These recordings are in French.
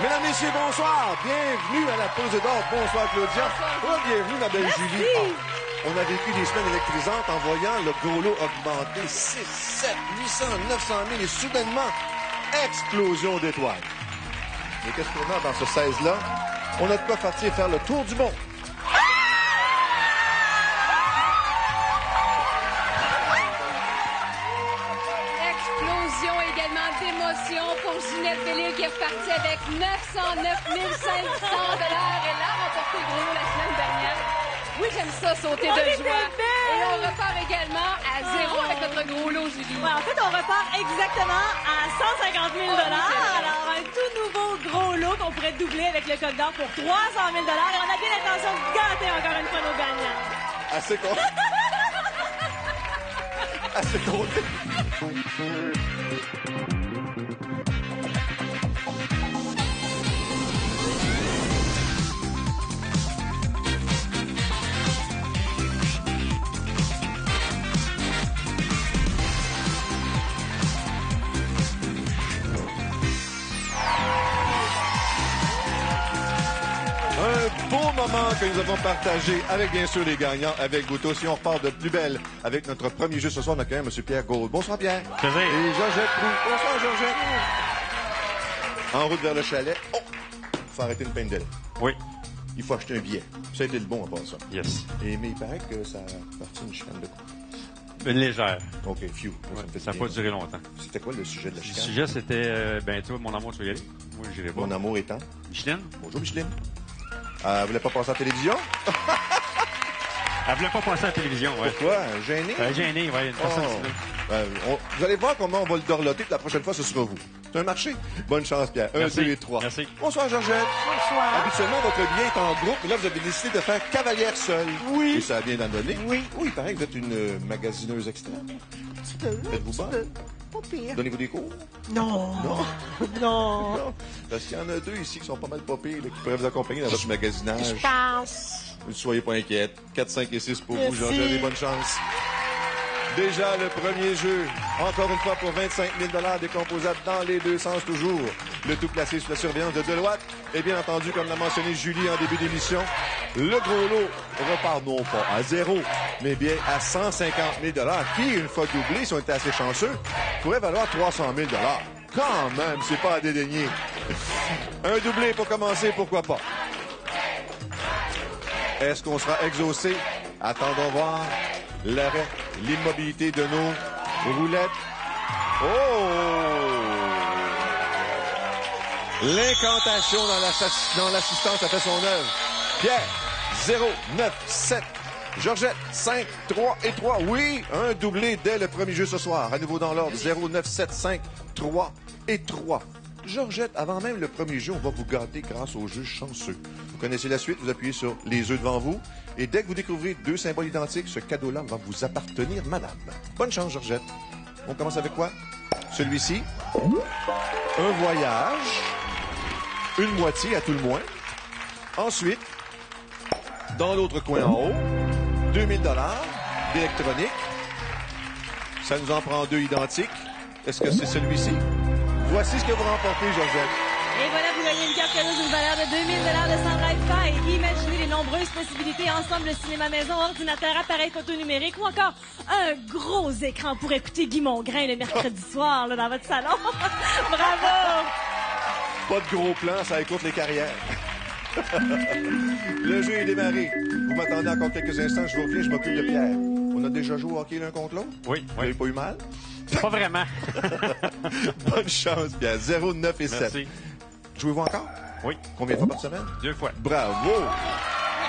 Mesdames, Messieurs, bonsoir. Bienvenue à la pause d'or. Bonsoir, Claudia. Oh, bienvenue, ma belle Julie. Oh, on a vécu des semaines électrisantes en voyant le gros lot augmenter 6, 7, 800, 900 000 et soudainement, explosion d'étoiles. Mais qu'est-ce qu'on a dans ce 16-là? On a de quoi partir faire le tour du monde. D'émotion pour Ginette Bellil qui est repartie avec 909 500 $. Elle a remporté le gros lot la semaine dernière. Oui, j'aime ça, sauter de joie. Et on repart également à zéro avec notre gros lot, Julie. Ouais, en fait, on repart exactement à 150 000 $. Alors, un tout nouveau gros lot qu'on pourrait doubler avec le code d'or pour 300 000 $. Et on a bien l'intention de gâter encore une fois nos gagnants. Assez con. Assez compté. Un beau moment que nous avons partagé avec, bien sûr, les gagnants, avec vous tous. Et on repart de plus belle avec notre premier jeu ce soir. On a quand même M. Pierre Gault. Bonsoir, Pierre. Plaisir. Et Georgette Proulx. Bonsoir, Georgette. En route vers le chalet. Oh! Faut arrêter une peine d'aile. Oui. Il faut acheter un billet. Ça a été le bon à part ça. Yes. Mais il paraît que ça a parti une chicane de quoi? Une légère. OK, few. Ça n'a pas duré longtemps. C'était quoi le sujet de la Le chicane? sujet, c'était, toi, mon amour, tu veux y aller? Moi, j'irai pas. Mon amour étant. Micheline? Bonjour, Micheline. Vous voulez pas passer à la télévision? Elle voulait pas passer à la télévision, ouais. Pourquoi? Gêné? Gênée, ouais. Une personne vous allez voir comment on va le dorloter, puis la prochaine fois, ce sera vous. C'est un marché. Bonne chance, Pierre. 1, 2 et 3. Merci. Bonsoir, Georgette. Bonsoir. Habituellement, votre billet est en groupe, mais là, vous avez décidé de faire cavalière seule. Oui. Et ça a bien d'en donner. Oui. Oui, il paraît que vous êtes une magasineuse extrême. Faites-vous bonne? Pas pire. Donnez-vous des cours? Non. Non. Non. Non. Parce qu'il y en a deux ici qui sont pas mal pas pires, là, qui pourraient vous accompagner dans votre magasinage. Je pense. Ne soyez pas inquiète. 4, 5 et 6 pour Merci. vous, Georgette, et bonne chance. Déjà, le premier jeu, encore une fois pour 25 000 $ décomposables dans les deux sens toujours. Le tout placé sous la surveillance de Deloitte. Et bien entendu, comme l'a mentionné Julie en début d'émission, le gros lot repart non pas à zéro, mais bien à 150 000 $ qui, une fois doublé, si on était assez chanceux, pourrait valoir 300 000 $. Quand même, c'est pas à dédaigner. Un doublé pour commencer, pourquoi pas? Est-ce qu'on sera exaucé? Attendons voir l'arrêt, l'immobilité de nos roulettes. Oh! L'incantation dans l'assistance a fait son œuvre. Pierre, 0, 9, 7. Georgette, 5, 3 et 3. Oui, un doublé dès le premier jeu ce soir. À nouveau dans l'ordre, 0, 9, 7, 5, 3 et 3. Georgette, avant même le premier jeu, on va vous gâter grâce au jeu chanceux. Vous connaissez la suite, vous appuyez sur les œufs devant vous. Et dès que vous découvrez deux symboles identiques, ce cadeau-là va vous appartenir, madame. Bonne chance, Georgette. On commence avec quoi? Celui-ci. Un voyage. Une moitié, à tout le moins. Ensuite, dans l'autre coin en haut, 2000 $ d'électronique. Ça nous en prend deux identiques. Est-ce que c'est celui-ci? Voici ce que vous remportez, Georgette. Et voilà, vous gagnez une carte cadeau d'une valeur de 2000 $ de Sunrise Fi. Imaginez les nombreuses possibilités ensemble, le cinéma maison, ordinateur, appareil photo numérique ou encore un gros écran pour écouter Guy Mongrain le mercredi soir là, dans votre salon. Bravo! Pas de gros plans, ça écoute les carrières. Le jeu est démarré. Vous m'attendez encore quelques instants, je vous reviens, je m'occupe de Pierre. On a déjà joué au hockey l'un contre l'autre? Oui, Vous n'avez pas eu mal? Pas vraiment. Bonne chance, Pierre. 0, 9 et 7. Merci. Jouez-vous encore? Oui. Combien de fois par semaine? 2 fois. Bravo!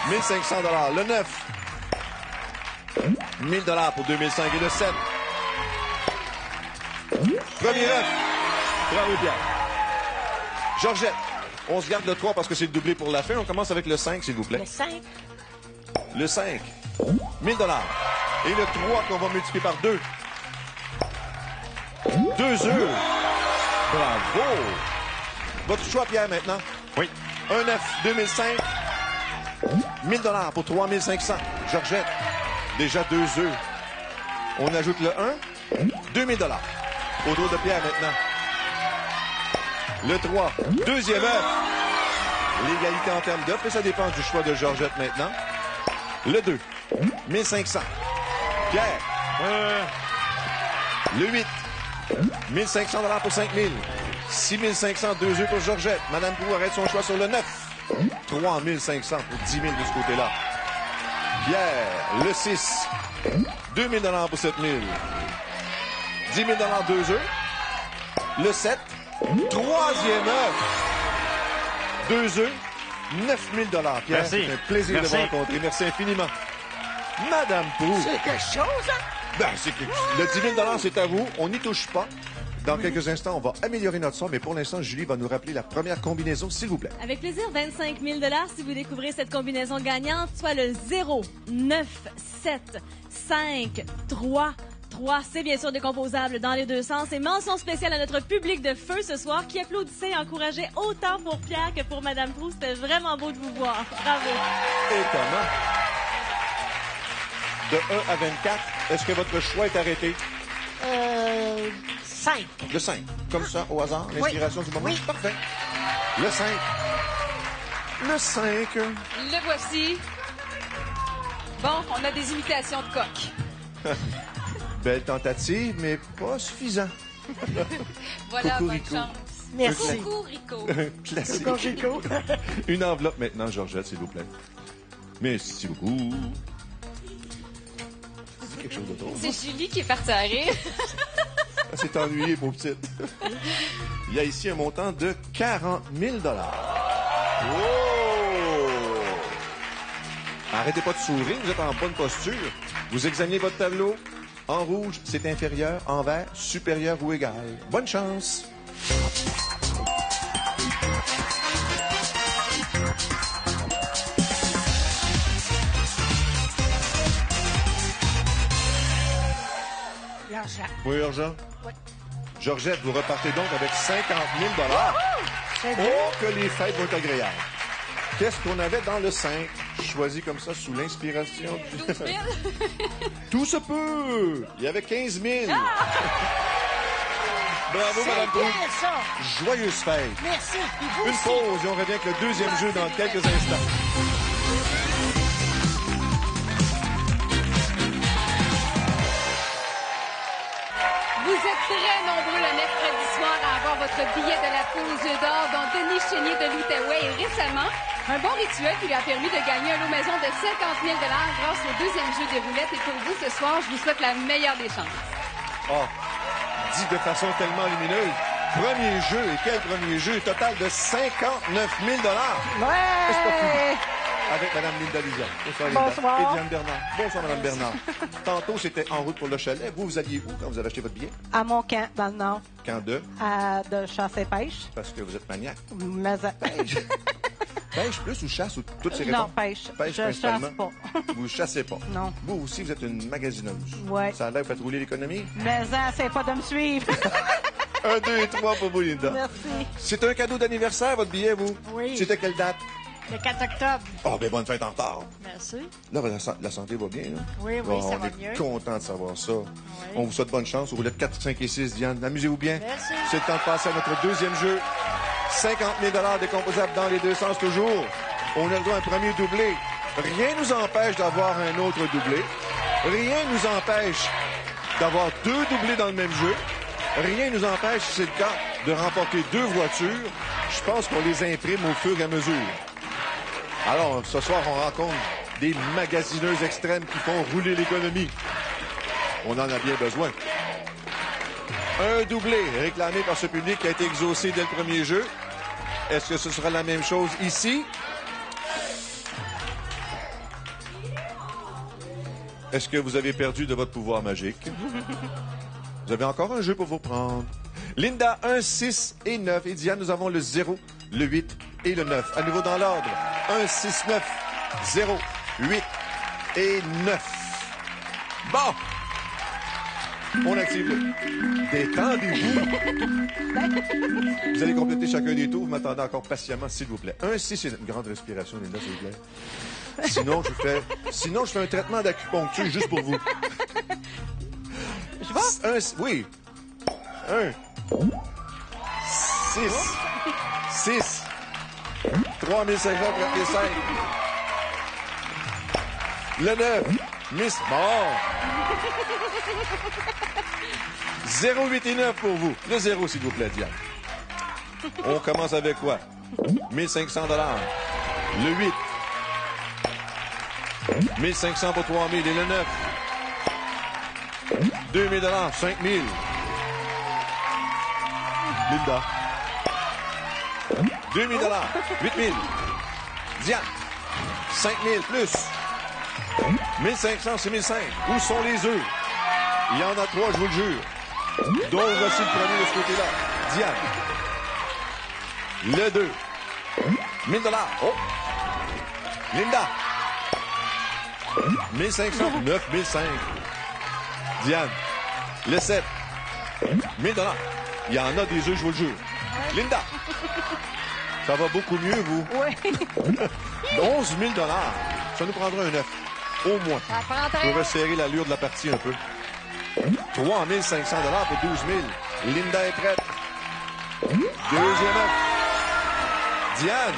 1500 $. Le 9. 1000 $ pour 2005 et le 7. Premier 9. Bravo, Pierre. Georgette, on se garde le 3 parce que c'est le doublé pour la fin. On commence avec le 5, s'il vous plaît. Le 5. Le 5. 1000 $. Et le 3 qu'on va multiplier par 2. 2 œufs. Bravo. Votre choix, Pierre, maintenant. Oui. Un 9, 2005. 1000 $ pour 3500. Georgette, déjà 2 œufs. On ajoute le 1. 2000 $. Au dos de Pierre, maintenant. Le 3, deuxième œuf. L'égalité en termes d'œufs, et ça dépend du choix de Georgette maintenant. Le 2, 1500. Pierre. Le 8, 1500 $ pour 5000. 6500, 2 œufs pour Georgette. Madame Pou arrête son choix sur le 9. 3500 pour 10 000 de ce côté-là. Pierre, le 6, 2000 $ pour 7000. 10 000 $, 2 œufs. Le 7, troisième œuf. 2 œufs, 9 000 $. Pierre, merci. C'est un plaisir de vous rencontrer. Merci infiniment. Madame Pou. C'est quelque chose, hein? Ben, le 10 000 $, c'est à vous. On n'y touche pas. Dans quelques instants, on va améliorer notre son, mais pour l'instant, Julie va nous rappeler la première combinaison, s'il vous plaît. Avec plaisir, 25 000 $ si vous découvrez cette combinaison gagnante, soit le 0, 9, 7, 5, 3, 3. C'est bien sûr décomposable dans les deux sens. Et mention spéciale à notre public de feu ce soir qui applaudissait et encourageait autant pour Pierre que pour Madame Pou. C'était vraiment beau de vous voir. Bravo. Étonnant. De 1 à 24, est-ce que votre choix est arrêté? 5. Le 5. Comme ça, au hasard, l'inspiration du moment? Oui. Parfait. Le 5. Le 5. Le voici. Bon, on a des imitations de coq. Belle tentative, mais pas suffisant. Voilà, bonne Cocorico. chance. Merci. Coucou, Rico. Classique. Rico. Une enveloppe maintenant, Georgette, s'il vous plaît. Merci beaucoup. C'est quelque chose de drôle. C'est Julie qui est partie à rire. Elle s'est ennuyée, pauvre petite. Il y a ici un montant de 40 000 $. Oh! Arrêtez pas de sourire, vous êtes en bonne posture. Vous examinez votre tableau. En rouge, c'est inférieur. En vert, supérieur ou égal. Bonne chance! L'argent. Oui, urgent? Oui. Georgette, vous repartez donc avec 50 000 $. C'est bien. Oh, que les fêtes vont être agréables. Qu'est-ce qu'on avait dans le 5? Choisi comme ça, sous l'inspiration. 12 000. Tout se peut! Il y avait 15 000. Bravo, C'est Madame Pou. bien, ça. Joyeuses fêtes. Merci. Puis vous Une aussi. pause et on revient avec le deuxième jeu dans quelques instants. Vous êtes très nombreux le mercredi soir à avoir votre billet de la pause d'or dont Denis Chénier de l'Outaouais et récemment, un bon rituel qui lui a permis de gagner un lot maison de 50 000 $ grâce au deuxième jeu des roulettes. Et pour vous, ce soir, je vous souhaite la meilleure des chances. Oh, dit de façon tellement lumineuse. Premier jeu, et quel premier jeu? Total de 59 000 $. Ouais. Avec Mme Linda Luzian. Bonsoir, Linda. Bonsoir. Et Diane Bernard. Bonsoir, Mme Bernard. Tantôt, c'était en route pour le chalet. Vous alliez où quand vous avez acheté votre billet? À mon camp, dans le Nord, Quand de? de chasse et pêche. Parce que vous êtes maniaque. Mais Pêche. Pêche plus ou chasse ou toutes ces réponses? Non, pêche. Pêche Je principalement. chasse pas. Vous chassez pas. Non. Vous aussi, vous êtes une magasineuse. Ouais. Ça a l'air, vous faites rouler l'économie. Mais c'est pas de me suivre. 1, 2 et 3 pour vous, Linda. Merci. C'est un cadeau d'anniversaire, votre billet, vous? Oui. C'était quelle date? Le 4 octobre. Oh, ben bonne fête en retard. Merci. Là, la santé va bien, là? Oui, Oh, ça va on est mieux. content de savoir ça. On vous souhaite bonne chance. Vous roulettes 4, 5 et 6, Diane. Amusez-vous bien. Merci. C'est le temps de passer à notre deuxième jeu. 50 000 $ décomposables dans les deux sens toujours. On a le droit à un premier doublé. Rien ne nous empêche d'avoir un autre doublé. Rien ne nous empêche d'avoir deux doublés dans le même jeu. Rien ne nous empêche, si c'est le cas, de remporter deux voitures. Je pense qu'on les imprime au fur et à mesure. Alors, ce soir, on rencontre des magasineuses extrêmes qui font rouler l'économie. On en a bien besoin. Un doublé réclamé par ce public qui a été exaucé dès le premier jeu. Est-ce que ce sera la même chose ici? Est-ce que vous avez perdu de votre pouvoir magique? Vous avez encore un jeu pour vous prendre. Linda, 1, 6 et 9. Et Diane, nous avons le 0, le 8 et le 9. À nouveau dans l'ordre. 1, 6, 9, 0, 8 et 9. Bon! On active le... Détendez-vous. Vous allez compléter chacun des tours. Vous m'attendez encore patiemment, s'il vous plaît. 1, 6 et... Une grande respiration, Linda, s'il vous plaît. Sinon, je fais un traitement d'acupuncture juste pour vous. Je vais? Oui. 1, 6. 6. 3500 frappé 5. Le 9. Miss. Bon. 0, 8 et 9 pour vous. Le 0, s'il vous plaît, Diane. On commence avec quoi? 1500 $. Le 8. 1500 pour 3000. Et le 9. 2000 $. 5000. Linda. 2000 $. 8000. Diane. 5000 plus. 1500, c'est 1500. Où sont les œufs? Il y en a 3, je vous le jure. Donc, voici le premier de ce côté-là. Diane. Le 2. 1000 $. Oh! Linda. 1500. 9005. Diane. Le 7. 1000 $. Il y en a des œufs, je vous le jure. Linda. Ça va beaucoup mieux, vous. Oui. 11 000 $. Ça nous prendra un 9. Au moins. Ça prend très Pour resserrer l'allure de la partie un peu. 3 500 $ pour 12 000. Linda est prête. Deuxième œuf. Diane,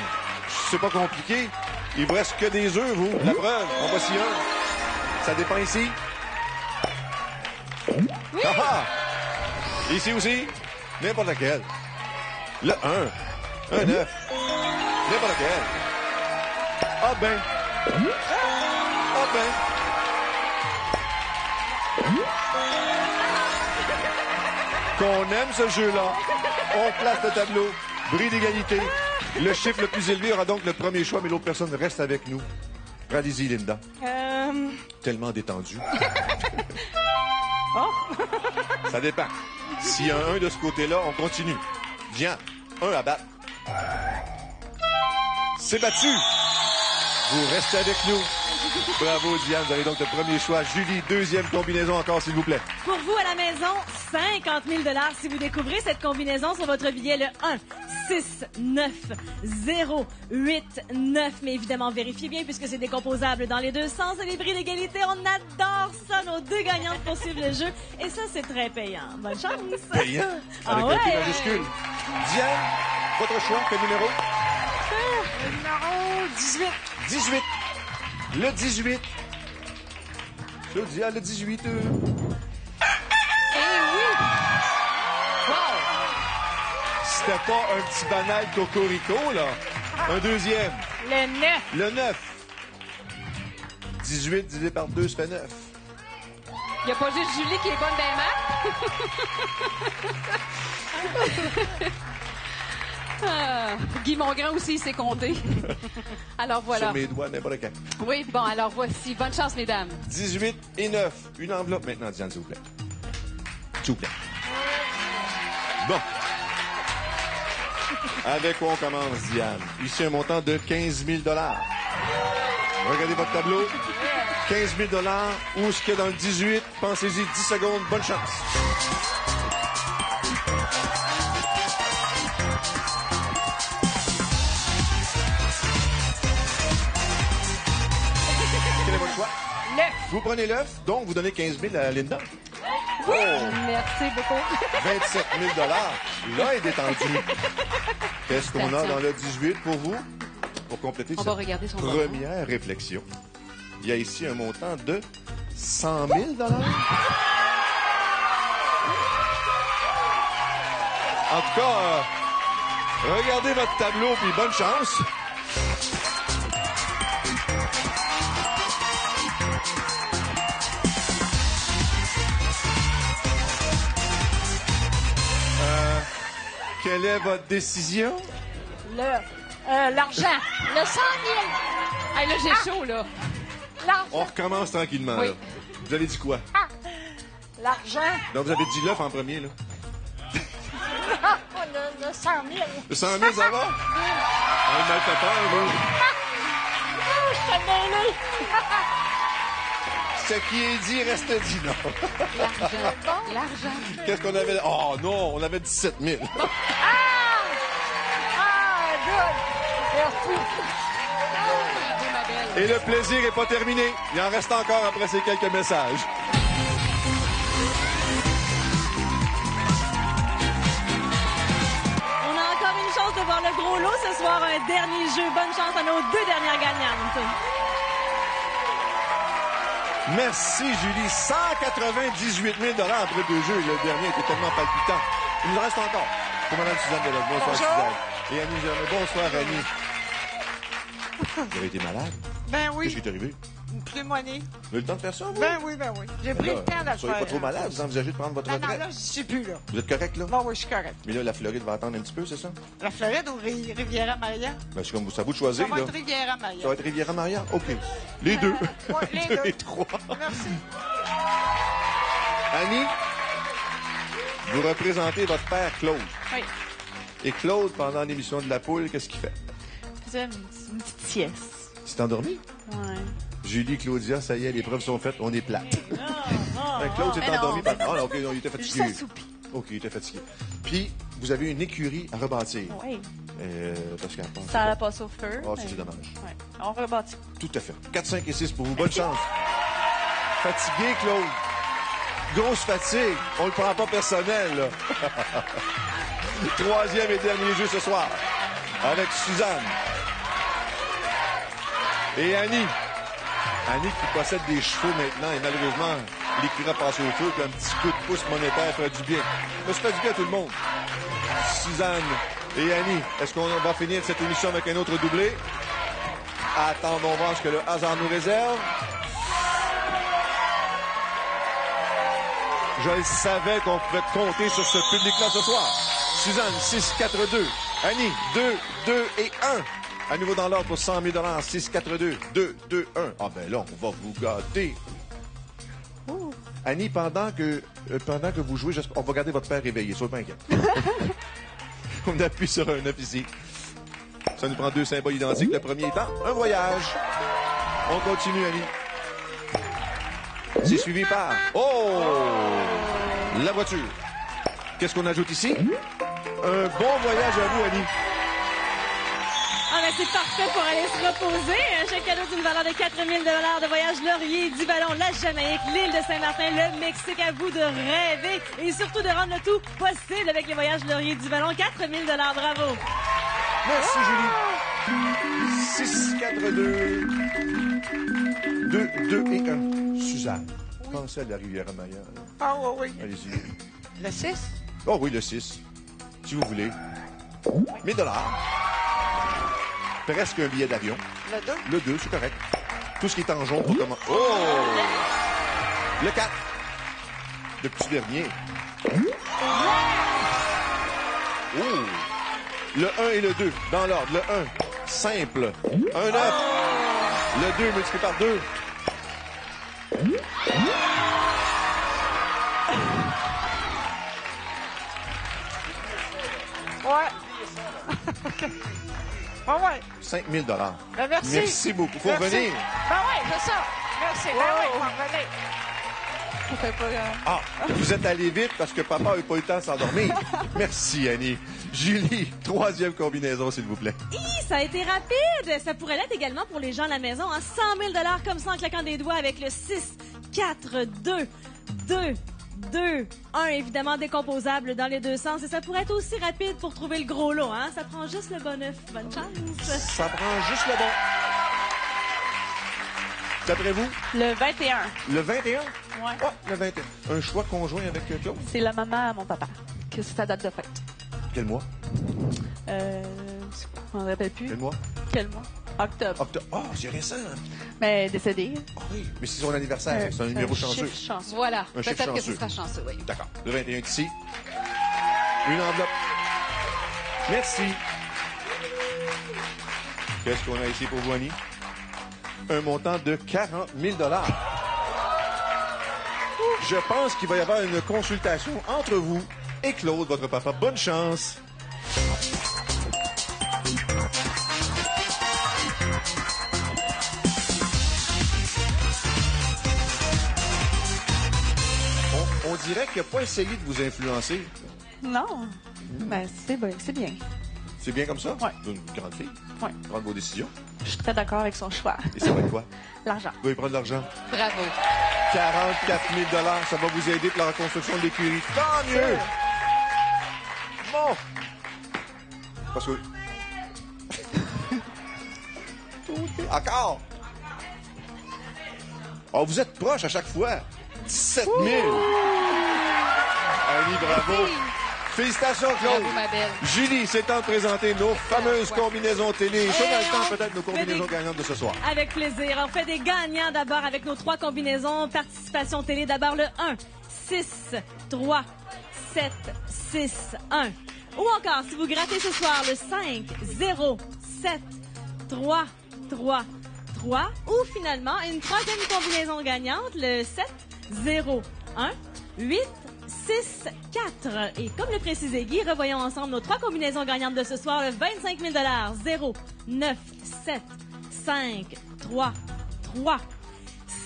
c'est pas compliqué. Il vous reste que des œufs, vous. La preuve, en voici un. Ça dépend ici. Oui. Ah ah! Ici aussi, n'importe laquelle. Le 1. Un 9. N'importe laquelle. Ah ben. Ah ben. Qu'on aime ce jeu-là, on place le tableau, bris d'égalité. Le chiffre le plus élevé aura donc le premier choix, mais l'autre personne reste avec nous. Allez-y, Linda. Tellement détendu. Oh. Ça dépend. S'il y a un 1 de ce côté-là, on continue. Viens, 1 à battre. C'est battu. Vous restez avec nous. Bravo, Diane. Vous avez donc le premier choix. Julie, deuxième combinaison encore, s'il vous plaît. Pour vous à la maison, 50 000 $ si vous découvrez cette combinaison sur votre billet, le 1, 6, 9, 0, 8, 9. Mais évidemment, vérifiez bien puisque c'est décomposable dans les deux sens. Et les bris d'égalité, on adore ça. Nos deux gagnantes poursuivent le jeu. Et ça, c'est très payant. Bonne chance. Payant? Avec Ah un P ouais? majuscule. Diane, votre choix, quel numéro? Numéro 18. 18. Le 18. Claudia, le 18. Eh oui! Wow! C'était pas un petit banal cocorico, là. Un deuxième. Le 9. Le 9. 18 divisé par 2, ça fait 9. Il n'y a pas juste Julie qui est bonne des maths. Ah, Guy Mongrain aussi, il s'est compté. Alors voilà. Sur mes doigts, n'importe quand. Oui, bon, alors voici. Bonne chance, mesdames. 18 et 9. Une enveloppe maintenant, Diane, s'il vous plaît. S'il vous plaît. Bon. Avec quoi on commence, Diane? Ici, un montant de 15 000 $. Regardez votre tableau. 15 000 $. Où est-ce qu'il y a dans le 18? Pensez-y 10 secondes. Bonne chance. Quel est votre choix? L'œuf. Vous prenez l'œuf, donc vous donnez 15 000 à Linda. Oui, Oh! merci beaucoup. 27 000 $. Là est détendu. Qu'est-ce qu'on a dans le 18 pour vous? Pour compléter On va regarder son première réflexion. Il y a ici un montant de 100 000 $. En tout cas, regardez votre tableau, puis bonne chance. Quelle est votre décision? L'argent. Le 100 000. Hey, là, j'ai chaud, là. On L'argent. recommence tranquillement. Oui. Là. Vous avez dit quoi? L'argent. Donc, vous avez dit l'œuf en premier, là. Le 100 000. Le 100 000, ça va? On le mal fait peur, vous. Je t'ai mêlé. Ce qui est dit reste dit, non. L'argent. L'argent. Qu'est-ce qu'on avait? Oh non, on avait 17 000. Good. Merci. Bravo, ma belle. Et le plaisir n'est pas terminé. Il en reste encore après ces quelques messages. On a gros lot ce soir, un dernier jeu. Bonne chance à nos 2 dernières gagnantes. Merci, Julie. 198 000 après 2 jeux. Le dernier était tellement palpitant. Il nous reste encore pour Mme Suzanne Delhomme. Bonsoir, Bonjour. Suzanne. Et Annie Germain. Bonsoir, Annie. Vous avez été malade? Ben Qu'est-ce oui, qui est arrivé? une pneumonie. Vous avez eu le temps de faire ça, vous? Ben oui. J'ai pris Là, le temps de le soyez faire. pas trop malade. Vous envisagez de prendre votre Non, non, retraite? là, je suis plus là. Vous êtes correct, là? Bon, oui, je suis correct. Mais là, la Floride va attendre un petit peu, c'est ça? La Floride ou Riviera-Maria? Ben, c'est comme ça, vous de Ça choisir, va là. être Riviera-Maria. Ça va être Riviera-Maria? OK. Les deux. Ouais, les Deux deux. et trois. Merci. Annie, vous représentez votre père, Claude. Oui. Et Claude, pendant l'émission de La Poule, qu'est-ce qu'il fait? Faisais une petite sieste. Il s'est endormi? Ouais. Julie, Claudia, ça y est, les preuves sont faites, on est plate. Claude s'est Mais non. endormi. Ah, non, OK, non, il était Juste fatigué. assoupi. OK, il était fatigué. Puis, vous avez une écurie à rebâtir. Oui. Parce qu'elle pense. Ça a passé au feu. Ah, ça, c'est dommage. Ouais. On rebâtit. Tout à fait. 4, 5 et 6 pour vous. Bonne chance. Fatigué, Claude. Grosse fatigue. On le prend pas personnel, là. Troisième et dernier jeu ce soir. Avec Suzanne. Et Annie. Annie qui possède des chevaux maintenant et malheureusement, l'écurie a passé au feu puis un petit coup de pouce monétaire ferait du bien. Ça fait du bien à tout le monde. Suzanne et Annie, est-ce qu'on va finir cette émission avec un autre doublé? Attendons voir ce que le hasard nous réserve. Je le savais qu'on pouvait compter sur ce public-là ce soir. Suzanne, 6, 4, 2. Annie, 2, 2 et 1. À nouveau dans l'ordre pour 100 000 $. 6, 4, 2. 2, 2, 1. Ah ben là, on va vous gâter. Annie, pendant que vous jouez, on va garder votre père réveillé. Soyez pas inquiète. On appuie sur un 9 ici. Ça nous prend 2 symboles identiques. Le premier étant un voyage. On continue, Annie. C'est suivi par... Oh! La voiture. Qu'est-ce qu'on ajoute ici? Un bon voyage à vous, Annie. Ah ben c'est parfait pour aller se reposer. Un chèque cadeau d'une valeur de 4 000 $ de voyage Laurier, 10 ballons, la Jamaïque, l'île de Saint-Martin, le Mexique. À vous de rêver et surtout de rendre le tout possible avec les voyages Laurier, 10 ballons, 4 000 $. Bravo. Merci, Julie. 6, 4, 2. 2, 2 et 1. Suzanne, pensez à la Riviera-Maya. Ah oui, oui. Allez-y. Le 6? Oh oui, le 6. Si vous voulez. 1 000 $. Presque un billet d'avion. Le 2? Le 2, c'est correct. Tout ce qui est en jaune pour comment. Oh! Le 4. Le petit dernier. Oh! Le 1 et le 2, dans l'ordre. Le 1, simple. Un 9. Le 2 multiplié par 2. Ouais. Ah ouais. 5 000 $. Ben merci. Merci beaucoup. Faut Merci. revenir. Ben oui, c'est ça. Merci. Ben oui, faut revenir. Ah, vous êtes allé vite parce que papa n'a pas eu le temps de s'endormir. Merci, Annie. Julie, troisième combinaison, s'il vous plaît. Ça a été rapide. Ça pourrait l'être également pour les gens à la maison. 100 000 $ comme ça en claquant des doigts avec le 6, 4, 2, 2, 2, 1, évidemment décomposable dans les deux sens. Et ça pourrait être aussi rapide pour trouver le gros lot. Hein? Ça prend juste le bon œuf. Bonne chance. Ça prend juste le bon. D'après vous, Le 21. le 21? Ouais. Oh, le 21. Un choix conjoint avec Claude? C'est la maman à mon papa. Que c'est sa date de fête. Quel mois? On ne rappelle plus. Quel mois? Quel mois? Octobre. Octobre. Ah, c'est récent. Mais décédé. Ah oui, mais c'est son anniversaire. C'est un numéro chanceux. Chiffre chanceux. Voilà. Un chiffre Peut-être que chanceux. ce sera chanceux, oui. D'accord. Le 21 est ici. Une enveloppe. Merci. Qu'est-ce qu'on a ici pour vous, Annie? Un montant de 40 000 $. Je pense qu'il va y avoir une consultation entre vous et Claude, votre papa. Bonne chance. On dirait qu'il n'a pas essayé de vous influencer. Non. Ben, c'est bien. C'est bien comme ça? Ouais. Vous êtes une grande fille. Ouais. Prendre vos décisions. Je suis très d'accord avec son choix. Et ça va être quoi? L'argent. Vous allez prendre de l'argent. Bravo. 44 000 $. Ça va vous aider pour la reconstruction de l'écurie. Tant mieux! Bon! Parce que Encore. Oh, vous êtes proche à chaque fois. 17 000. Annie, bravo. Félicitations, Claude. Bravo, ma belle. Julie, c'est temps de présenter nos fameuses combinaisons télé. Si on a le temps, peut-être nos combinaisons gagnantes de ce soir. Avec plaisir. On fait des gagnants d'abord avec nos 3 combinaisons. Participation télé, d'abord le 1, 6, 3, 7, 6, 1. Ou encore, si vous grattez ce soir, le 5, 0, 7, 3, 3, 3. Ou finalement, une troisième combinaison gagnante, le 7, 0, 1, 8, 6, 4. Et comme le précisait Guy, revoyons ensemble nos 3 combinaisons gagnantes de ce soir. Le 25 000 0, 9, 7, 5, 3, 3.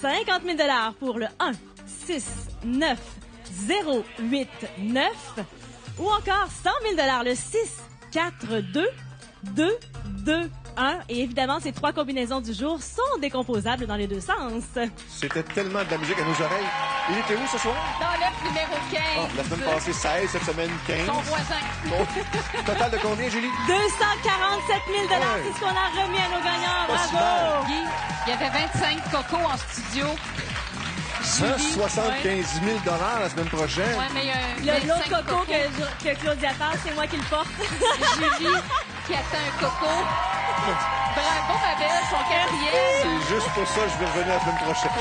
50 000 pour le 1, 6, 9, 0, 8, 9. Ou encore 100 000 le 6, 4, 2, 2, 2, 1. Et évidemment, ces 3 combinaisons du jour sont décomposables dans les deux sens. C'était tellement de la musique à nos oreilles. Il était où ce soir? Dans l'œuf numéro 15. Oh, la semaine passée, 16, cette semaine, 15. Son voisin. Bon. Total de combien, Julie? 247 000 Ouais. c'est ce qu'on a remis à nos gagnants. Pas si Bravo! Guy, il y avait 25 cocos en studio. Julie, 175 000 la semaine prochaine. Ouais, mais il y a un L'autre 25 coco que Claudia parle, c'est moi qui le porte. Julie qui atteint un coco. Bravo, ma belle, son quatrième. C'est juste pour ça que je vais revenir la semaine prochaine.